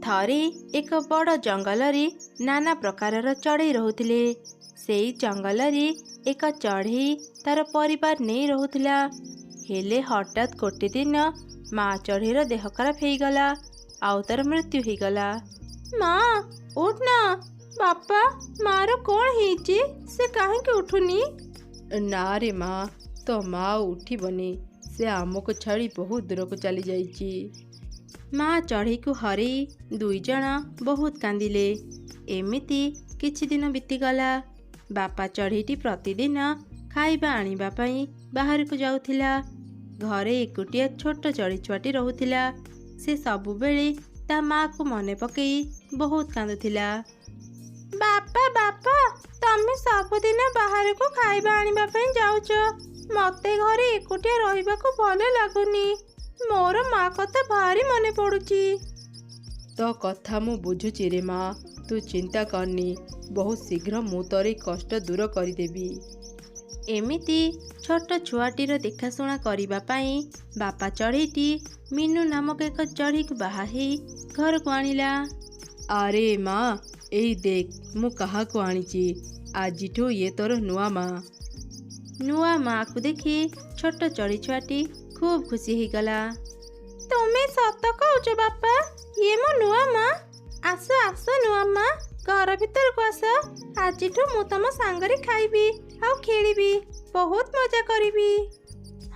ଥରେ ଏକ ବଡ଼ ଜଙ୍ଗଲରେ ନାନା ପ୍ରକାରର ଚଢ଼େଇ ରହୁଥିଲେ। ସେଇ ଜଙ୍ଗଲରେ ଏକ ଚଢ଼େଇ ତାର ପରିବାର ନେଇ ରହୁଥିଲା। ହେଲେ ହଠାତ୍ ଗୋଟେ ଦିନ ମା ଚଢ଼େଇର ଦେହ ଖରାପ ହେଇଗଲା ଆଉ ତାର ମୃତ୍ୟୁ ହେଇଗଲା। ମା ଉଠ ନା, ବାପା ମାର କ'ଣ ହେଇଛି? ସେ କାହିଁକି ଉଠୁନି? ନା ରେ ମା, ତୋ ମା ଉଠିବନି, ସେ ଆମକୁ ଛାଡ଼ି ବହୁତ ଦୂରକୁ ଚାଲି ଯାଇଛି। ମା ଚଢ଼େଇକୁ ହରେଇ ଦୁଇ ଜଣ ବହୁତ କାନ୍ଦିଲେ। ଏମିତି କିଛି ଦିନ ବିତିଗଲା। ବାପା ଚଢ଼େଇଟି ପ୍ରତିଦିନ ଖାଇବା ଆଣିବା ପାଇଁ ବାହାରକୁ ଯାଉଥିଲା। ଘରେ ଏକୁଟିଆ ଛୋଟ ଚଢ଼େଇ ଛୁଆଟି ରହୁଥିଲା। ସେ ସବୁବେଳେ ତା ମାକୁ ମନେ ପକେଇ ବହୁତ କାନ୍ଦୁଥିଲା। ବାପା ବାପା, ତମେ ସବୁଦିନ ବାହାରକୁ ଖାଇବା ଆଣିବା ପାଇଁ ଯାଉଛ। ମତେ ଘରେ ଏକୁଟିଆ ରହିବାକୁ ଭଲ ଲାଗୁନି। ମୋର ମା କଥା ଭାରି ମନେ ପଡୁଛି। ତୋ କଥା ମୁଁ ବୁଝୁଛି ରେ ମା, ତୁ ଚିନ୍ତା କରନି, ବହୁତ ଶୀଘ୍ର ମୁଁ ତୋର କଷ୍ଟ ଦୂର କରିଦେବି। ଏମିତି ଛୋଟ ଛୁଆଟିର ଦେଖାଶୁଣା କରିବା ପାଇଁ ବାପା ଚଢ଼େଇଟି ମିନୁ ନାମକ ଏକ ଚଢ଼େଇକୁ ବାହା ହେଇ ଘରକୁ ଆଣିଲା। ଆରେ ମା, ଏଇ ଦେଖ ମୁଁ କାହାକୁ ଆଣିଛି। ଆଜିଠୁ ଇଏ ତୋର ନୂଆ ମା। ନୂଆ ମାକୁ ଦେଖି ଛୋଟ ଚଢ଼େଇ ଛୁଆଟି ଖୁବ୍ ଖୁସି ହେଇଗଲା। ତୁମେ ସତ କହୁଛ ବାପା, ଇଏ ମୋ ନୂଆ ମା। ଆସ ଆସ ନୂଆ ମା, ଘର ଭିତରକୁ ଆସ। ଆଜିଠୁ ମୁଁ ତମ ସାଙ୍ଗରେ ଖାଇବି ଆଉ ଖେଳିବି, ବହୁତ ମଜା କରିବି।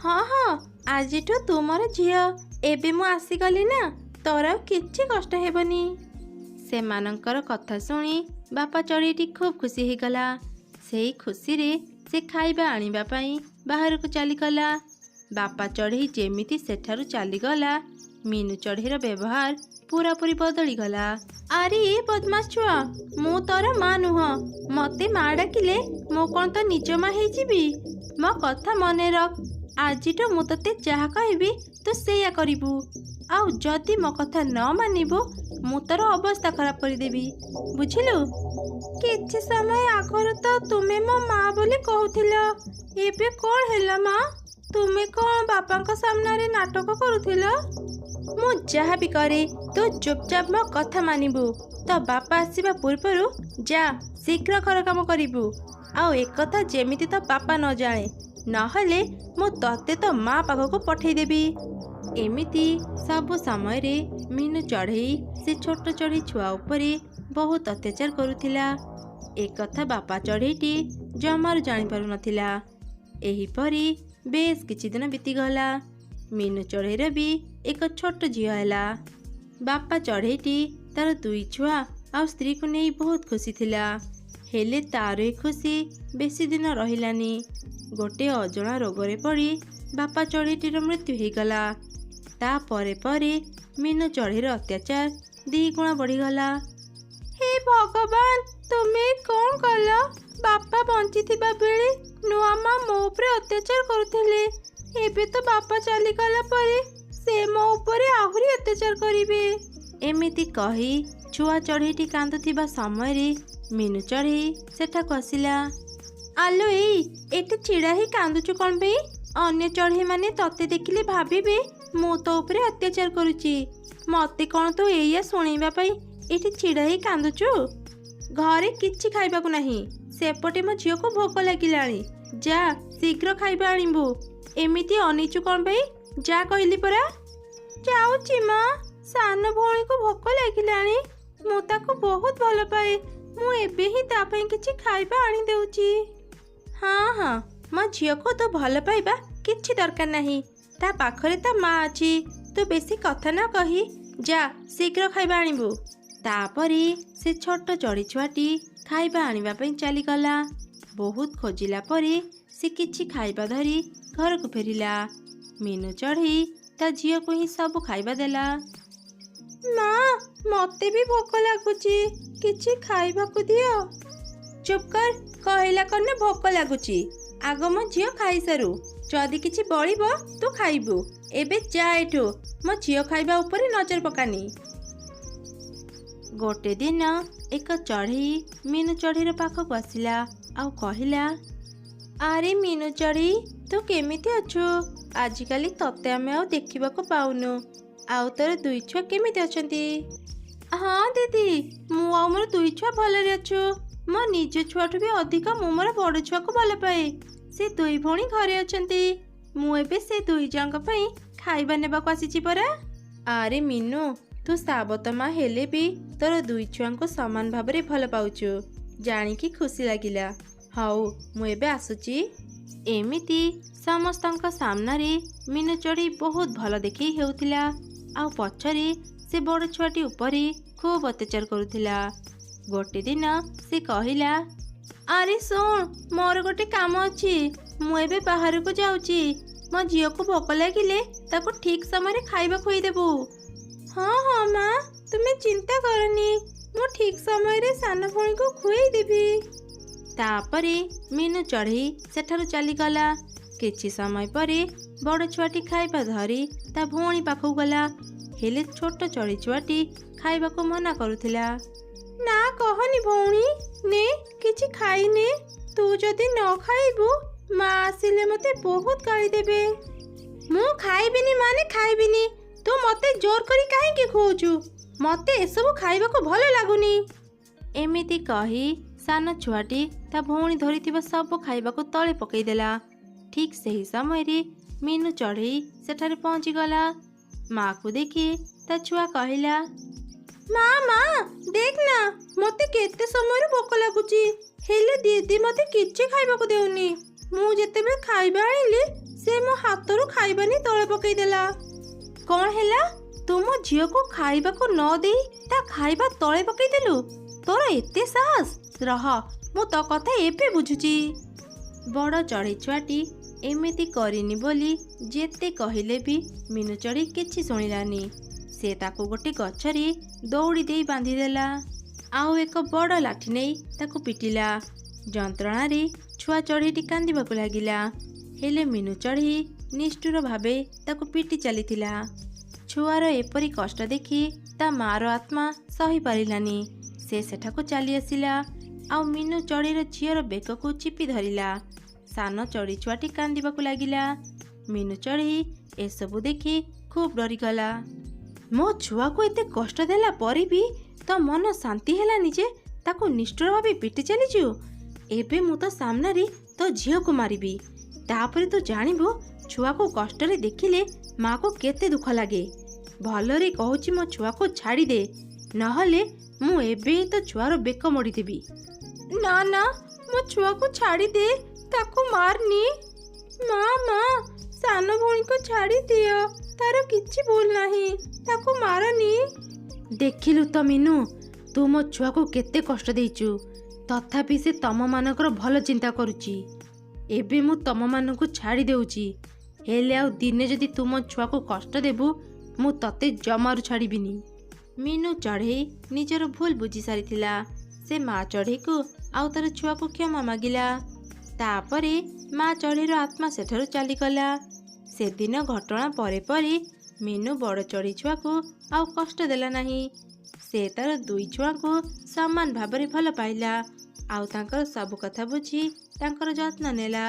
ହଁ ହଁ, ଆଜିଠୁ ତୁ ମୋର ଝିଅ। ଏବେ ମୁଁ ଆସିଗଲି ନା, ତୋର ଆଉ କିଛି କଷ୍ଟ ହେବନି। ସେମାନଙ୍କର କଥା ଶୁଣି ବାପା ଚଢ଼େଇଟି ଖୁବ୍ ଖୁସି ହେଇଗଲା। ସେଇ ଖୁସିରେ ସେ ଖାଇବା ଆଣିବା ପାଇଁ ବାହାରକୁ ଚାଲିଗଲା। ବାପା ଚଢ଼େଇ ଯେମିତି ସେଠାରୁ ଚାଲିଗଲା, ମିନୁ ଚଢ଼େଇର ବ୍ୟବହାର ପୁରାପୁରି ବଦଳିଗଲା। ଆରେ ଏ ବଦମାସ ଛୁଆ, ମୁଁ ତୋର ମା ନୁହଁ। ମତେ ମା ଡାକିଲେ ମୁଁ କ'ଣ ତ ନିଜ ମା ହେଇଯିବି? ମୋ କଥା ମନେ ରଖ, ଆଜିଠୁ ମୁଁ ତତେ ଯାହା କହିବି ତୁ ସେଇଆ କରିବୁ। ଆଉ ଯଦି ମୋ କଥା ନ ମାନିବୁ, ମୁଁ ତୋର ଅବସ୍ଥା ଖରାପ କରିଦେବି, ବୁଝିଲୁ? କିଛି ସମୟ ଆଗରୁ ତ ତୁମେ ମୋ ମା ବୋଲି କହୁଥିଲ, ଏବେ କ'ଣ ହେଲା ମା? ତୁମେ କ'ଣ ବାପାଙ୍କ ସାମ୍ନାରେ ନାଟକ କରୁଥିଲ? ମୁଁ ଯାହା ବି କରେ ତୁ ଚୁପଚାପ ମୋ କଥା ମାନିବୁ। ତୋ ବାପା ଆସିବା ପୂର୍ବରୁ ଯା ଶୀଘ୍ର ଘର କାମ କରିବୁ। ଆଉ ଏକଥା ଯେମିତି ତୋ ବାପା ନ ଜାଣେ, ନହେଲେ ମୁଁ ତତେ ତୋ ମା ପାଖକୁ ପଠେଇଦେବି। ଏମିତି ସବୁ ସମୟରେ ମିନୁ ଚଢ଼େଇ ସେ ଛୋଟ ଚଢ଼େଇ ଛୁଆ ଉପରେ ବହୁତ ଅତ୍ୟାଚାର କରୁଥିଲା। ଏକଥା ବାପା ଚଢ଼େଇଟି ଜମାରୁ ଜାଣିପାରୁନଥିଲା। ଏହିପରି ବେଶ କିଛି ଦିନ ବିତିଗଲା। ମିନୁ ଚଢ଼େଇର ବି ଏକ ଛୋଟ ଝିଅ ହେଲା। ବାପା ଚଢ଼େଇଟି ତାର ଦୁଇ ଛୁଆ ଆଉ ସ୍ତ୍ରୀକୁ ନେଇ ବହୁତ ଖୁସି ଥିଲା। ହେଲେ ତାର ଏ ଖୁସି ବେଶୀ ଦିନ ରହିଲାନି। ଗୋଟେ ଅଜଣା ରୋଗରେ ପଡ଼ି ବାପା ଚଢ଼େଇଟିର ମୃତ୍ୟୁ ହେଇଗଲା। ତା ପରେ ପରେ ମିନୁ ଚଢ଼େଇର ଅତ୍ୟାଚାର ଦ୍ୱିଗୁଣ ବଢ଼ିଗଲା। ହେ ଭଗବାନ, ତୁମେ କ'ଣ କଲ? ବାପା ବଞ୍ଚିଥିବା ବେଳେ ନୂଆ ମା ମୋ ଉପରେ ଅତ୍ୟାଚାର କରୁଥିଲେ। ଏବେ ତ ବାପା ଚାଲିଗଲା ପରେ ସେ ମୋ ଉପରେ ଆହୁରି ଅତ୍ୟାଚାର କରିବେ। ଏମିତି କହି ଛୁଆ ଚଢ଼େଇଟି କାନ୍ଦୁଥିବା ସମୟରେ ମିନୁ ଚଢ଼େଇ ସେଠାକୁ ଆସିଲା। ଆଲୋ ଏଇ, ଏଠି ଛିଡ଼ା ହେଇ କାନ୍ଦୁଛୁ କ'ଣ ପାଇଁ? ଅନ୍ୟ ଚଢ଼େଇମାନେ ତତେ ଦେଖିଲେ ଭାବିବେ ମୁଁ ତୋ ଉପରେ ଅତ୍ୟାଚାର କରୁଛି। ମତେ କ'ଣ ତୁ ଏଇଆ ଶୁଣେଇବା ପାଇଁ ଏଠି ଛିଡ଼ା ହେଇ କାନ୍ଦୁଛୁ? ଘରେ କିଛି ଖାଇବାକୁ ନାହିଁ। ସେପଟେ ମୋ ଝିଅକୁ ଭୋକ ଲାଗିଲାଣି, ଯା ଶୀଘ୍ର ଖାଇବା ଆଣିବୁ। ଏମିତି ଅନେଇଛୁ କ'ଣ ପାଇଁ? ଯା କହିଲି ପରା। ଯାଉଛି ମା, ସାନ ଭଉଣୀକୁ ଭୋକ ଲାଗିଲାଣି। ମୁଁ ତାକୁ ବହୁତ ଭଲ ପାଏ। ମୁଁ ଏବେ ହିଁ ତା ପାଇଁ କିଛି ଖାଇବା ଆଣିଦେଉଛି। ହଁ ହଁ, ମୋ ଝିଅକୁ ତୁ ଭଲ ପାଇବା କିଛି ଦରକାର ନାହିଁ। ତା ପାଖରେ ତା ମା ଅଛି। ତୁ ବେଶୀ କଥା ନ କହି ଯା ଶୀଘ୍ର ଖାଇବା ଆଣିବୁ। ତାପରେ ସେ ଛୋଟ ଚଢ଼େଇ ଛୁଆଟି ଖାଇବା ଆଣିବା ପାଇଁ ଚାଲିଗଲା। ବହୁତ ଖୋଜିଲା ପରେ ସେ କିଛି ଖାଇବା ଧରି ଘରକୁ ଫେରିଲା। ମିନୁ ଚଢ଼େଇ ତା ଝିଅକୁ ହିଁ ସବୁ ଖାଇବା ଦେଲା। ମା, ମତେ ବି ଭୋକ ଲାଗୁଛି, କିଛି ଖାଇବାକୁ ଦିଅ। ଚୁପ୍ କର, କହିଲା କନେ ଭୋକ ଲାଗୁଛି। ଆଗ ମୋ ଝିଅ ଖାଇସାରୁ, ଯଦି କିଛି ବଳିବ ତୁ ଖାଇବୁ। ଏବେ ଯା ଏଠୁ, ମୋ ଝିଅ ଖାଇବା ଉପରେ ନଜର ପକାନି। ଗୋଟେ ଦିନ ଏକ ଚଢ଼େଇ ମିନୁ ଚଢ଼େଇର ପାଖକୁ ଆସିଲା ଆଉ କହିଲା, ଆରେ ମିନୁ ଚଢ଼େଇ, ତୁ କେମିତି ଅଛୁ? ଆଜିକାଲି ତତେ ଆମେ ଆଉ ଦେଖିବାକୁ ପାଉନୁ। ଆଉ ତୋର ଦୁଇ ଛୁଆ କେମିତି ଅଛନ୍ତି? ହଁ ଦିଦି, ମୁଁ ଆଉ ମୋର ଦୁଇ ଛୁଆ ଭଲରେ ଅଛୁ। ମୋ ନିଜ ଛୁଆଠୁ ବି ଅଧିକ ମୁଁ ମୋର ବଡ଼ ଛୁଆକୁ ଭଲ ପାଏ। ସେ ଦୁଇ ଭଉଣୀ ଘରେ ଅଛନ୍ତି। ମୁଁ ଏବେ ସେ ଦୁଇ ଜଣଙ୍କ ପାଇଁ ଖାଇବା ନେବାକୁ ଆସିଛି ପରା। ଆରେ ମିନୁ, ତୁ ସାବତ ମା ହେଲେ ବି ତୋର ଦୁଇ ଛୁଆଙ୍କୁ ସମାନ ଭାବରେ ଭଲ ପାଉଛୁ ଜାଣିକି ଖୁସି ଲାଗିଲା। ହଉ, ମୁଁ ଏବେ ଆସୁଛି। ଏମିତି ସମସ୍ତଙ୍କ ସାମ୍ନାରେ ମିନୁ ଚଢ଼େଇ ବହୁତ ଭଲ ଦେଖି ହେଉଥିଲା। ଆଉ ପଛରେ ସେ ବଡ଼ ଛୁଆଟି ଉପରେ ଖୁବ୍ ଅତ୍ୟାଚାର କରୁଥିଲା। ଗୋଟେ ଦିନ ସେ କହିଲା, ଆରେ ଶୁଣ, ମୋର ଗୋଟେ କାମ ଅଛି। ମୁଁ ଏବେ ବାହାରକୁ ଯାଉଛି। ମୋ ଝିଅକୁ ଭୋକ ଲାଗିଲେ ତାକୁ ଠିକ୍ ସମୟରେ ଖାଇବା ଖୋଇଦେବୁ। ହଁ ହଁ ମା, ତୁମେ ଚିନ୍ତା କରନି। ମୁଁ ଠିକ୍ ସମୟରେ ସାନ ଭଉଣୀକୁ ଖୁଆଇଦେବି। ତାପରେ ମିନୁ ଚଢ଼େଇ ସେଠାରୁ ଚାଲିଗଲା। କିଛି ସମୟ ପରେ ବଡ଼ ଛୁଆଟି ଖାଇବା ଧରି ତା ଭଉଣୀ ପାଖକୁ ଗଲା। ହେଲେ ଛୋଟ ଚଢ଼େଇ ଛୁଆଟି ଖାଇବାକୁ ମନା କରୁଥିଲା। ନା କହନି ଭଉଣୀ, ନେ କିଛି ଖାଇନେ। ତୁ ଯଦି ନ ଖାଇବୁ ମା ଆସିଲେ ମୋତେ ବହୁତ ଗାଳି ଦେବେ। ମୁଁ ଖାଇବିନି ମାନେ ଖାଇବିନି। ତୁ ମୋତେ ଜୋର କରି କାହିଁକି ଖୁଆଉଛୁ? ମୋତେ ଏସବୁ ଖାଇବାକୁ ଭଲ ଲାଗୁନି। ଏମିତି କହି ସାନ ଛୁଆଟି ତା ଭଉଣୀ ଧରିଥିବା ସବୁ ଖାଇବାକୁ ତଳେ ପକାଇଦେଲା। ଠିକ୍ ସେହି ସମୟରେ ମିନୁ ଚଢ଼େଇ ସେଠାରେ ପହଞ୍ଚିଗଲା। ମାକୁ ଦେଖି ତା ଛୁଆ କହିଲା, ମା ଦେଖ ନା, ମୋତେ କେତେ ସମୟରୁ ଭୋକ ଲାଗୁଛି, ହେଲେ ଦିଦି ମୋତେ କିଛି ଖାଇବାକୁ ଦେଉନି। ମୁଁ ଯେତେବେଳେ ଖାଇବା ଆଣିଲି ସେ ମୋ ହାତରୁ ଖାଇବା ନେଇ ତଳେ ପକାଇଦେଲା। କ'ଣ ହେଲା? ତୁମ ଝିଅକୁ ଖାଇବାକୁ ନ ଦେଇ ତା ଖାଇବା ତଳେ ପକାଇଦେଲୁ? ତୋର ଏତେ ସାହସ? ରହ, ମୁଁ ତୋ କଥା ଏବେ ବୁଝୁଛି। ବଡ଼ ଚଢ଼େଇ ଛୁଆଟି ଏମିତି କରିନି ବୋଲି ଯେତେ କହିଲେ ବି ମିନୁ ଚଢ଼େଇ କିଛି ଶୁଣିଲାନି। ସେ ତାକୁ ଗୋଟେ ଗଛରେ ଦଉଡ଼ି ଦେଇ ବାନ୍ଧିଦେଲା। ଆଉ ଏକ ବଡ଼ ଲାଠି ନେଇ ତାକୁ ପିଟିଲା। ଯନ୍ତ୍ରଣାରେ ଛୁଆ ଚଢ଼େଇଟି କାନ୍ଦିବାକୁ ଲାଗିଲା। ହେଲେ ମିନୁ ଚଢ଼େଇ ନିଷ୍ଠୁର ଭାବେ ତାକୁ ପିଟି ଚାଲିଥିଲା। ଛୁଆର ଏପରି କଷ୍ଟ ଦେଖି ତା ମାର ଆତ୍ମା ସହିପାରିଲାନି। ସେ ସେଠାକୁ ଚାଲି ଆସିଲା ଆଉ ମିନୁ ଚଢ଼େଇର ଝିଅର ବେକକୁ ଚିପି ଧରିଲା। ସାନ ଚଢ଼େଇ ଛୁଆଟି କାନ୍ଦିବାକୁ ଲାଗିଲା। ମିନୁ ଚଢ଼େଇ ଏସବୁ ଦେଖି ଖୁବ୍ ଡରିଗଲା। ମୋ ଛୁଆକୁ ଏତେ କଷ୍ଟ ଦେଲା ପରେ ବି ତୋ ମନ ଶାନ୍ତି ହେଲାନି ଯେ ତାକୁ ନିଷ୍ଠୁର ଭାବେ ପିଟି ଚାଲିଛୁ? ଏବେ ମୁଁ ତୋ ସାମ୍ନାରେ ତୋ ଝିଅକୁ ମାରିବି। ତାପରେ ତୁ ଜାଣିବୁ ଛୁଆକୁ କଷ୍ଟରେ ଦେଖିଲେ ମାକୁ କେତେ ଦୁଃଖ ଲାଗେ। ଭଲରେ କହୁଛି, ମୋ ଛୁଆକୁ ଛାଡ଼ିଦେ, ନହେଲେ ମୁଁ ଏବେ ତୋ ଛୁଆର ବେକ ମୋଡ଼ିଦେବି। ନା, ମୋ ଛୁଆକୁ ଛାଡ଼ିଦେ, ତାକୁ ମାରନି। ମା, ସାନ ଭଉଣୀକୁ ଛାଡ଼ିଦିଅ। ତାର କିଛି ଭୁଲ ନାହିଁ, ତାକୁ ମାରନି। ଦେଖିଲୁ ତ ମିନୁ, ତୁ ମୋ ଛୁଆକୁ କେତେ କଷ୍ଟ ଦେଇଛୁ, ତଥାପି ସେ ତମମାନଙ୍କର ଭଲ ଚିନ୍ତା କରୁଛି। ଏବେ ମୁଁ ତମମାନଙ୍କୁ ଛାଡ଼ି ଦେଉଛି, ହେଲେ ଆଉ ଦିନେ ଯଦି ତୁ ମୋ ଛୁଆକୁ କଷ୍ଟ ଦେବୁ ମୁଁ ତତେ ଜମାରୁ ଛାଡ଼ିବିନି। ମିନୁ ଚଢ଼େଇ ନିଜର ଭୁଲ ବୁଝି ସାରିଥିଲା। ସେ ମା ଚଢ଼େଇକୁ ଆଉ ତାର ଛୁଆକୁ କ୍ଷମା ମାଗିଲା। ତାପରେ ମା ଚଢ଼େଇର ଆତ୍ମା ସେଠାରୁ ଚାଲିଗଲା। ସେଦିନ ଘଟଣା ପରେ ମିନୁ ବଡ଼ ଚଢ଼େଇ ଛୁଆକୁ ଆଉ କଷ୍ଟ ଦେଲା ନାହିଁ। ସେ ତାର ଦୁଇ ଛୁଆଙ୍କୁ ସମାନ ଭାବରେ ଭଲ ପାଇଲା ଆଉ ତାଙ୍କର ସବୁ କଥା ବୁଝି ତାଙ୍କର ଯତ୍ନ ନେଲା।